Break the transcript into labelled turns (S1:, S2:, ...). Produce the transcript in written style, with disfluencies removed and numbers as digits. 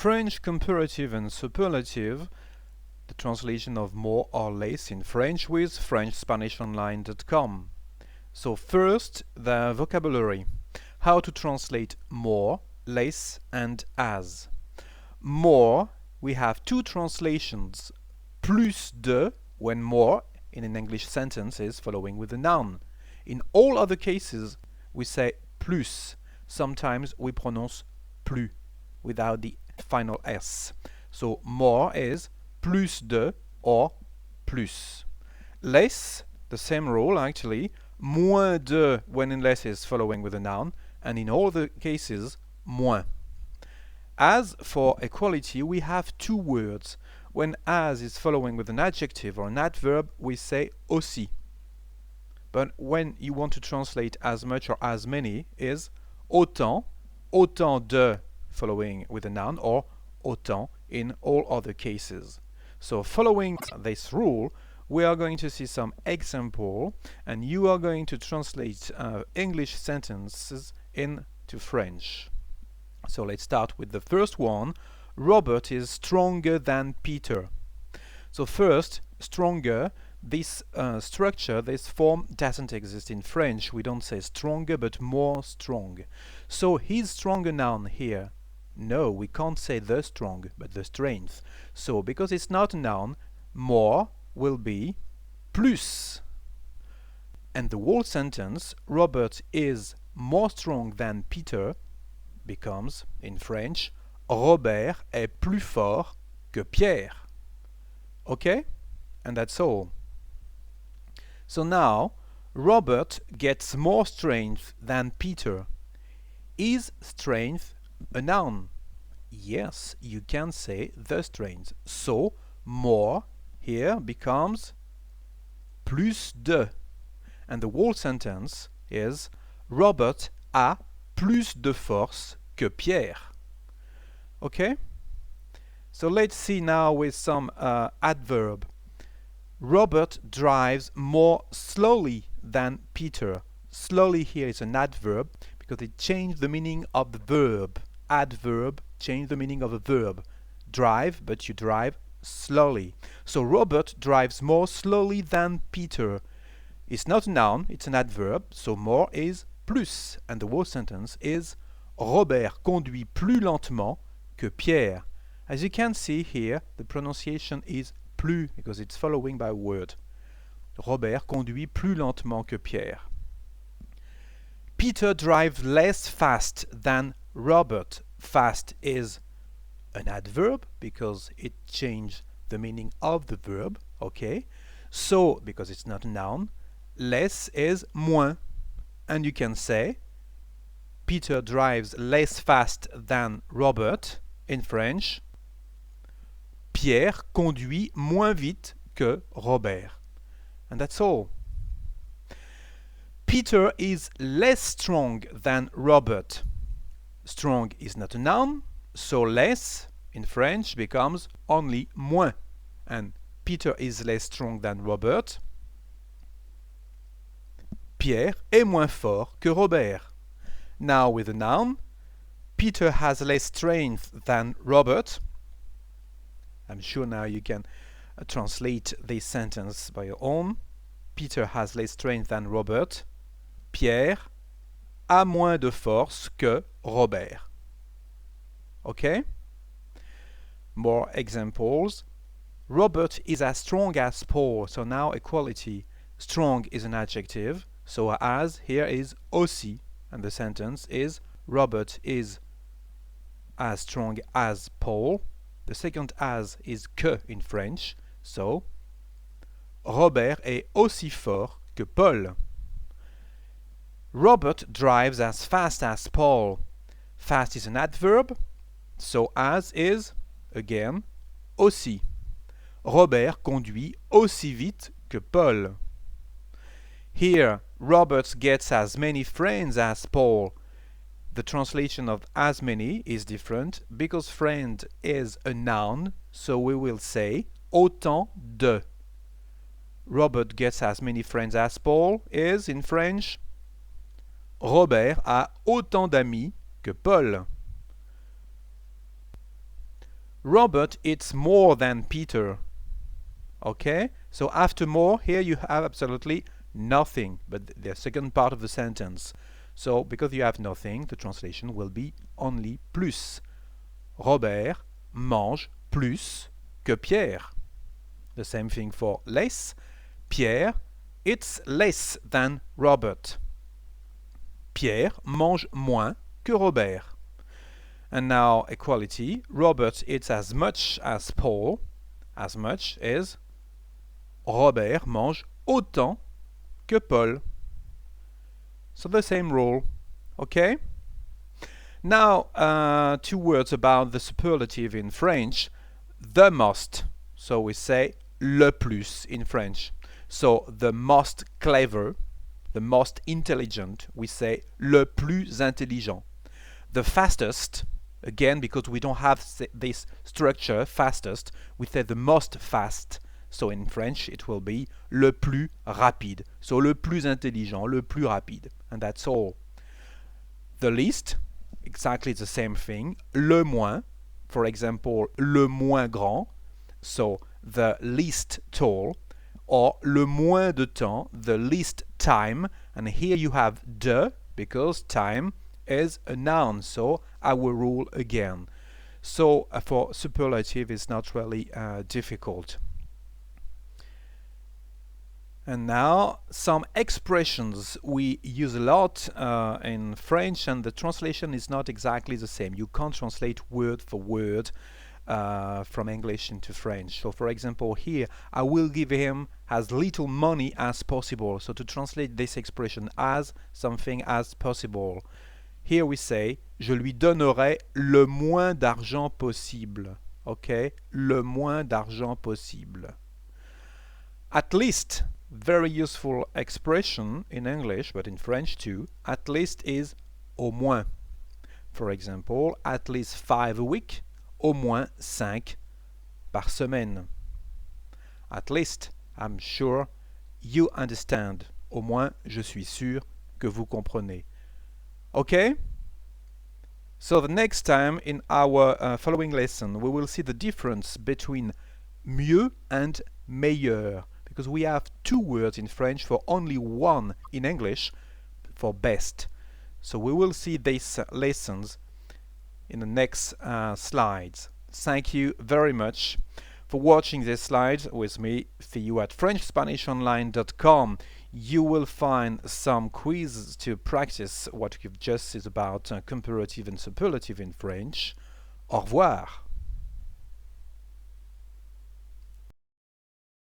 S1: French comparative and superlative, the translation of more or less in French with FrenchSpanishOnline.com. So first, the vocabulary. How to translate more, less, and as. More, we have two translations. Plus de, when more in an English sentence is following with a noun. In all other cases, we say plus. Sometimes we pronounce plus without the final S. So more is plus de or plus. Less, the same rule actually. Moins de when in less is following with a noun, and in all the cases, moins. As for equality, we have two words. When as is following with an adjective or an adverb, we say aussi. But when you want to translate as much or as many, is autant, autant de following with a noun, or autant in all other cases. So following this rule, we are going to see some example, and you are going to translate English sentences into French. So let's start with the first one. Robert is stronger than Peter. So first, stronger, this structure, this form doesn't exist in French. We don't say stronger, but more strong. So his stronger noun here. No, we can't say the strong, but the strength. So because it's not a noun, more will be plus. And the whole sentence, Robert is more strong than Peter, becomes, in French, Robert est plus fort que Pierre. Okay? And that's all. So now, Robert gets more strength than Peter. Is strength a noun? Yes, you can say the strength. So, more here becomes plus de. And the whole sentence is Robert a plus de force que Pierre. Okay? So let's see now with some adverb. Robert drives more slowly than Peter. Slowly here is an adverb because it changed the meaning of the verb. Adverb changed the meaning of a verb. Drive, but you drive slowly. So Robert drives more slowly than Peter. It's not a noun, it's an adverb, so more is plus. And the whole sentence is Robert conduit plus lentement que Pierre. As you can see here, the pronunciation is plus because it's following by a word. Robert conduit plus lentement que Pierre. Peter drives less fast than Robert. Fast is an adverb because it changed the meaning of the verb. Okay? So, because it's not a noun, less is moins. And you can say Peter drives less fast than Robert. In French, Pierre conduit moins vite que Robert. And that's all. Peter is less strong than Robert. Strong is not a noun, so less in French becomes only moins. And Peter is less strong than Robert. Pierre est moins fort que Robert. Now with a noun, Peter has less strength than Robert. I'm sure now you can translate this sentence by your own. Peter has less strength than Robert. Pierre a moins de force que Robert. Okay? More examples. Robert is as strong as Paul. So now equality. Strong is an adjective. So as here is aussi. And the sentence is Robert is as strong as Paul. The second as is que in French. So, Robert est aussi fort que Paul. Robert drives as fast as Paul. Fast is an adverb. So as is, again, aussi. Robert conduit aussi vite que Paul. Here, Robert gets as many friends as Paul. The translation of as many is different because friend is a noun, so we will say autant de. Robert gets as many friends as Paul is, in French, Robert a autant d'amis que Paul. Robert eats more than Peter. Okay? So after more, here you have absolutely nothing, but the second part of the sentence. So because you have nothing, the translation will be only plus. Robert mange plus que Pierre. The same thing for less. Pierre eats less than Robert. Pierre mange moins que Robert. And now equality. Robert eats as much as Paul. As much is Robert mange autant que Paul. So the same rule. Okay? Now, two words about the superlative in French. The most. So we say le plus in French. So the most clever, the most intelligent, we say le plus intelligent. The fastest, again, because we don't have this structure, fastest, we say the most fast. So in French it will be le plus rapide. So le plus intelligent, le plus rapide. And that's all. The least, exactly the same thing. Le moins, for example, le moins grand. So the least tall. Or le moins de temps, the least time. And here you have de, because time is a noun. So our rule again. So for superlative it's not really difficult. And now some expressions we use a lot in French, and the translation is not exactly the same. You can't translate word for word from English into French. So for example here, I will give him as little money as possible. So to translate this expression as something as possible, here we say je lui donnerai le moins d'argent possible. Okay, le moins d'argent possible. At least, very useful expression in English, but in French too. At least is au moins. For example, at least 5 a week, au moins 5 par semaine. At least, I'm sure you understand. Au moins, je suis sûr que vous comprenez. Okay? So the next time in our following lesson, we will see the difference between mieux and meilleur, because we have two words in French for only one in English for best. So we will see these lessons in the next slides. Thank you very much for watching these slides with me. See you at FrenchSpanishOnline.com. You will find some quizzes to practice what you've just said about comparative and superlative in French. Au revoir.